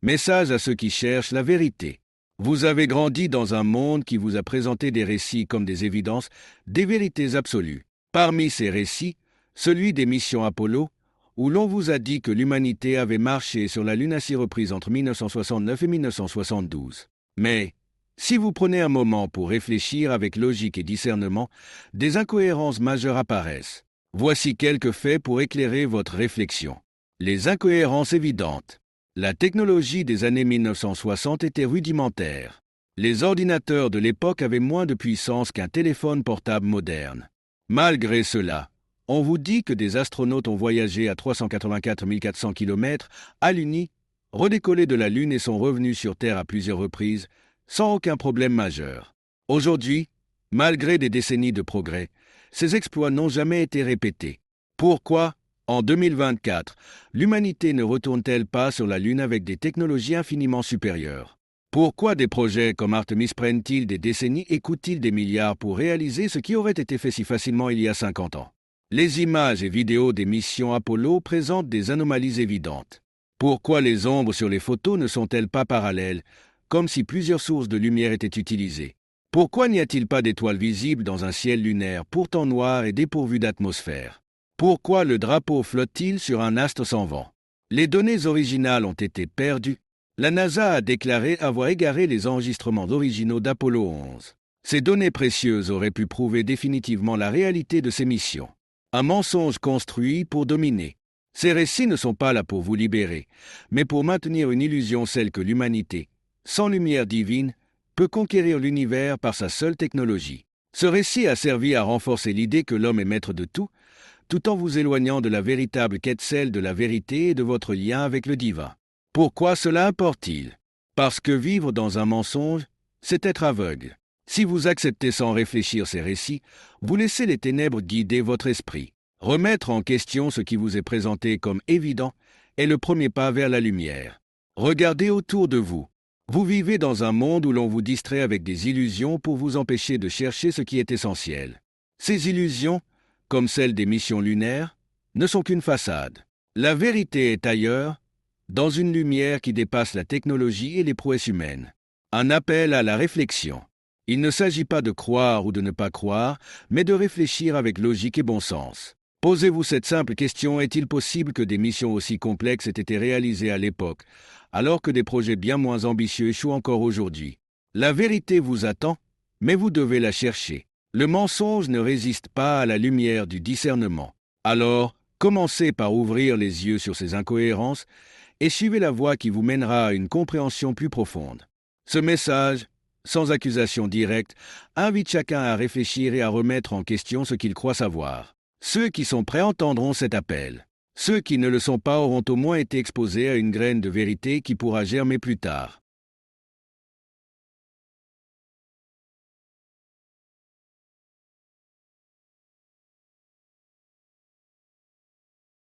Message à ceux qui cherchent la vérité. Vous avez grandi dans un monde qui vous a présenté des récits comme des évidences, des vérités absolues. Parmi ces récits, celui des missions Apollo, où l'on vous a dit que l'humanité avait marché sur la Lune à 6 reprises entre 1969 et 1972. Mais, si vous prenez un moment pour réfléchir avec logique et discernement, des incohérences majeures apparaissent. Voici quelques faits pour éclairer votre réflexion. Les incohérences évidentes. La technologie des années 1960 était rudimentaire. Les ordinateurs de l'époque avaient moins de puissance qu'un téléphone portable moderne. Malgré cela, on vous dit que des astronautes ont voyagé à 384 400 km à l'UNI, redécollé de la Lune et sont revenus sur Terre à plusieurs reprises, sans aucun problème majeur. Aujourd'hui, malgré des décennies de progrès, ces exploits n'ont jamais été répétés. Pourquoi, en 2024, l'humanité ne retourne-t-elle pas sur la Lune avec des technologies infiniment supérieures? Pourquoi des projets comme Artemis prennent-ils des décennies et coûtent-ils des milliards pour réaliser ce qui aurait été fait si facilement il y a 50 ans? Les images et vidéos des missions Apollo présentent des anomalies évidentes. Pourquoi les ombres sur les photos ne sont-elles pas parallèles, comme si plusieurs sources de lumière étaient utilisées? Pourquoi n'y a-t-il pas d'étoiles visibles dans un ciel lunaire pourtant noir et dépourvu d'atmosphère? Pourquoi le drapeau flotte-t-il sur un astre sans vent? Les données originales ont été perdues. La NASA a déclaré avoir égaré les enregistrements originaux d'Apollo 11. Ces données précieuses auraient pu prouver définitivement la réalité de ces missions. Un mensonge construit pour dominer. Ces récits ne sont pas là pour vous libérer, mais pour maintenir une illusion celle que l'humanité, sans lumière divine, peut conquérir l'univers par sa seule technologie. Ce récit a servi à renforcer l'idée que l'homme est maître de tout en vous éloignant de la véritable quête, celle de la vérité et de votre lien avec le divin. Pourquoi cela importe-t-il? Parce que vivre dans un mensonge, c'est être aveugle. Si vous acceptez sans réfléchir ces récits, vous laissez les ténèbres guider votre esprit. Remettre en question ce qui vous est présenté comme évident est le premier pas vers la lumière. Regardez autour de vous. Vous vivez dans un monde où l'on vous distrait avec des illusions pour vous empêcher de chercher ce qui est essentiel. Ces illusions, comme celles des missions lunaires, ne sont qu'une façade. La vérité est ailleurs, dans une lumière qui dépasse la technologie et les prouesses humaines. Un appel à la réflexion. Il ne s'agit pas de croire ou de ne pas croire, mais de réfléchir avec logique et bon sens. Posez-vous cette simple question: est-il possible que des missions aussi complexes aient été réalisées à l'époque, alors que des projets bien moins ambitieux échouent encore aujourd'hui? La vérité vous attend, mais vous devez la chercher. Le mensonge ne résiste pas à la lumière du discernement. Alors, commencez par ouvrir les yeux sur ces incohérences et suivez la voie qui vous mènera à une compréhension plus profonde. Ce message, sans accusation directe, invite chacun à réfléchir et à remettre en question ce qu'il croit savoir. Ceux qui sont prêts entendront cet appel. Ceux qui ne le sont pas auront au moins été exposés à une graine de vérité qui pourra germer plus tard.